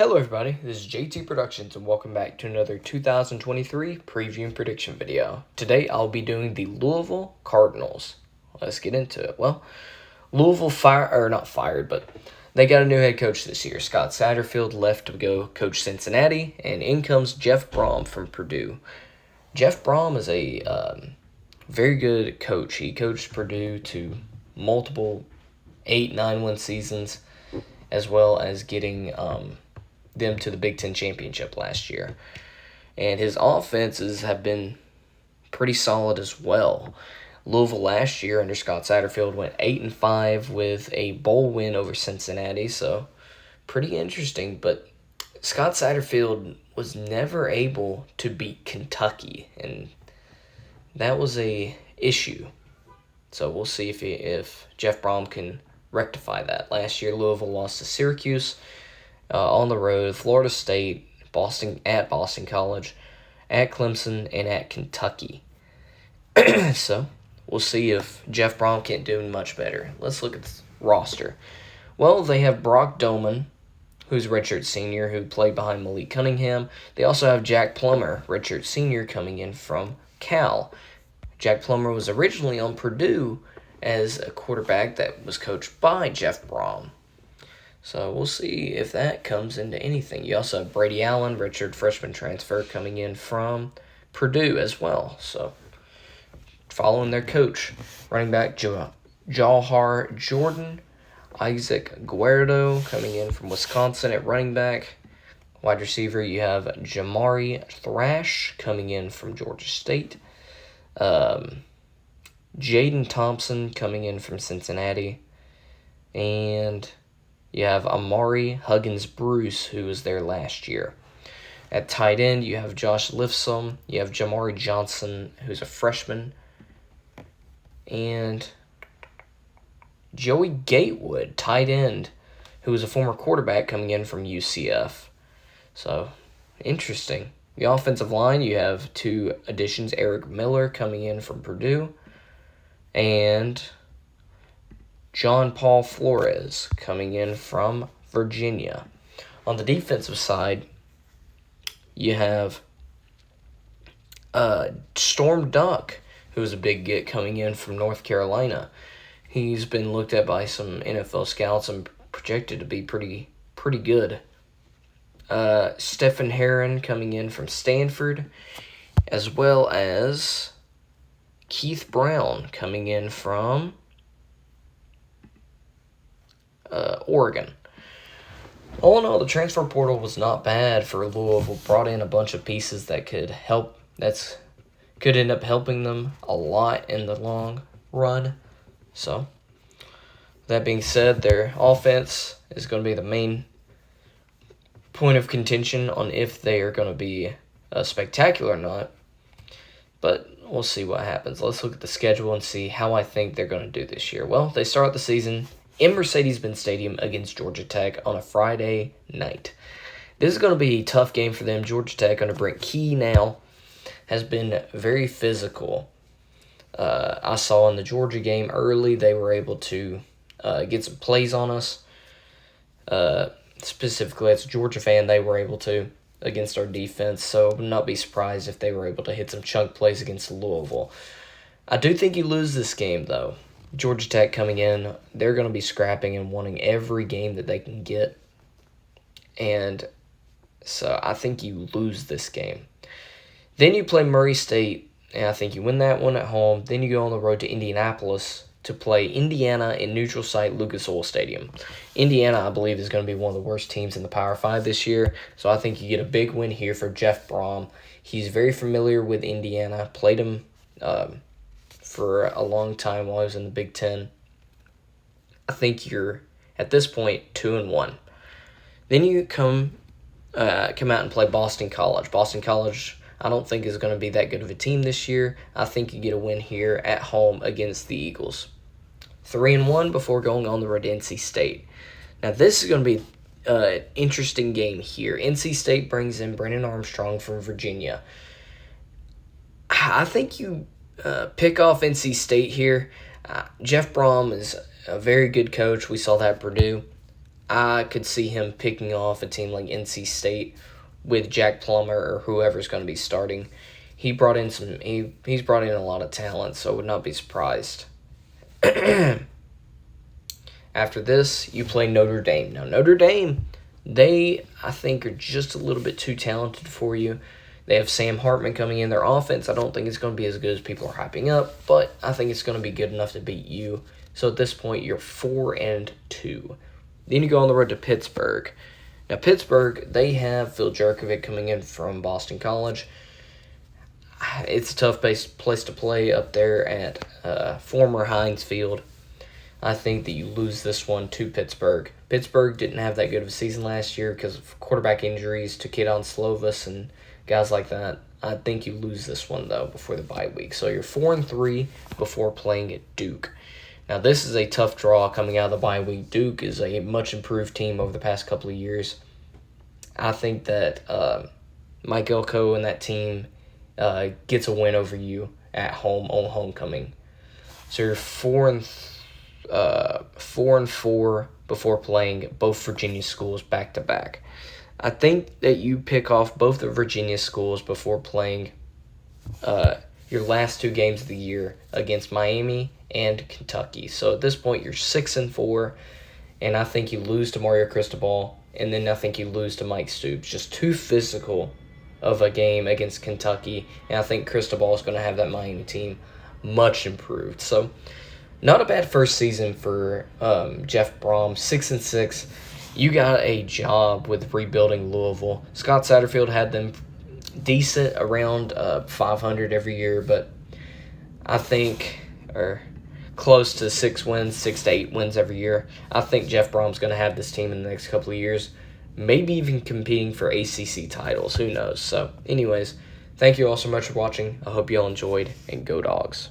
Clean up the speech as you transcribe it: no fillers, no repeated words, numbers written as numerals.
Hello everybody, this is JT Productions and welcome back to another 2023 preview and prediction video. Today I'll be doing the Louisville Cardinals. Let's get into it. Well, Louisville not fired, but they got a new head coach this year. Scott Satterfield left to go coach Cincinnati, and in comes Jeff Brom from Purdue. Jeff Brom is a very good coach. He coached Purdue to multiple 8-9 win seasons, as well as getting them to the Big Ten championship last year. And his offenses have been pretty solid as well. Louisville last year under Scott Satterfield went 8-5 with a bowl win over Cincinnati, so pretty interesting. But Scott Satterfield was never able to beat Kentucky, and that was a issue. So we'll see if Jeff Brom can rectify that. Last year, Louisville lost to Syracuse on the road, Florida State, Boston College, at Clemson, and at Kentucky. So we'll see if Jeff Brom can't do much better. Let's look at the roster. Well, they have Brock Doman, who's a redshirt senior, who played behind Malik Cunningham. They also have Jack Plummer, redshirt senior, coming in from Cal. Jack Plummer was originally on Purdue as a quarterback that was coached by Jeff Brom. So we'll see if that comes into anything. You also have Brady Allen, redshirt freshman transfer, coming in from Purdue as well. So following their coach, running back Jawhar Jordan, Isaac Guerrero coming in from Wisconsin at running back. Wide receiver, you have Jamari Thrash coming in from Georgia State. Jaden Thompson coming in from Cincinnati. And you have Amari Huggins-Bruce, who was there last year. At tight end, you have Josh Lifson. You have Jamari Johnson, who's a freshman. And Joey Gatewood, tight end, who was a former quarterback coming in from UCF. So, interesting. The offensive line, you have two additions. Eric Miller coming in from Purdue. And John Paul Flores coming in from Virginia. On the defensive side, you have Storm Duck, who's a big get coming in from North Carolina. He's been looked at by some NFL scouts and projected to be pretty good. Stephen Herron coming in from Stanford, as well as Keith Brown coming in from Oregon. All in all, the transfer portal was not bad for Louisville. Brought in a bunch of pieces that could end up helping them a lot in the long run. So, that being said, their offense is going to be the main point of contention on if they are going to be spectacular or not. But we'll see what happens. Let's look at the schedule and see how I think they're going to do this year. Well, they start the season in Mercedes-Benz Stadium against Georgia Tech on a Friday night. This is going to be a tough game for them. Georgia Tech, under Brent Key now, has been very physical. I saw in the Georgia game early they were able to get some plays on us. Specifically, as a Georgia fan, they were able to against our defense, so I would not be surprised if they were able to hit some chunk plays against Louisville. I do think you lose this game, though. Georgia Tech coming in, they're going to be scrapping and wanting every game that they can get. And so I think you lose this game. Then you play Murray State, and I think you win that one at home. Then you go on the road to Indianapolis to play Indiana in neutral site Lucas Oil Stadium. Indiana, I believe, is going to be one of the worst teams in the Power 5 this year, so I think you get a big win here for Jeff Brom. He's very familiar with Indiana, played him for a long time while he was in the Big Ten. I think you're, at this point, 2-1. Then you come out and play Boston College. Boston College, I don't think is going to be that good of a team this year. I think you get a win here at home against the Eagles. 3-1 before going on the road to NC State. Now, this is going to be an interesting game here. NC State brings in Brennan Armstrong from Virginia. I think you pick off NC State here. Jeff Brom is a very good coach. We saw that at Purdue. I could see him picking off a team like NC State with Jack Plummer or whoever's going to be starting. He's brought in a lot of talent, so I would not be surprised. After this, you play Notre Dame. Now, Notre Dame, I think, are just a little bit too talented for you. They have Sam Hartman coming in. Their offense, I don't think it's going to be as good as people are hyping up, but I think it's going to be good enough to beat you. So at this point, you're 4-2. Then you go on the road to Pittsburgh. Now, Pittsburgh, they have Phil Jerkovic coming in from Boston College. It's a tough place to play up there at former Heinz Field. I think that you lose this one to Pittsburgh. Pittsburgh didn't have that good of a season last year because of quarterback injuries to Kedon Slovis and guys like that. I think you lose this one, though, before the bye week. So you're 4-3 before playing at Duke. Now, this is a tough draw coming out of the bye week. Duke is a much improved team over the past couple of years. I think that Mike Elko and that team gets a win over you at home on homecoming. So you're 4-4 before playing both Virginia schools back to back. I think that you pick off both the Virginia schools before playing your last two games of the year against Miami and Kentucky. So at this point, you're 6-4, and I think you lose to Mario Cristobal, and then I think you lose to Mike Stoops. Just too physical of a game against Kentucky, and I think Cristobal is going to have that Miami team much improved. So not a bad first season for Jeff Brom, 6-6. You got a job with rebuilding Louisville. Scott Satterfield had them decent around 500 every year, but I think, or close to 6 to 8 wins every year. I think Jeff Brom's going to have this team in the next couple of years, maybe even competing for ACC titles. Who knows? So, anyways, thank you all so much for watching. I hope you all enjoyed, and Go Dogs.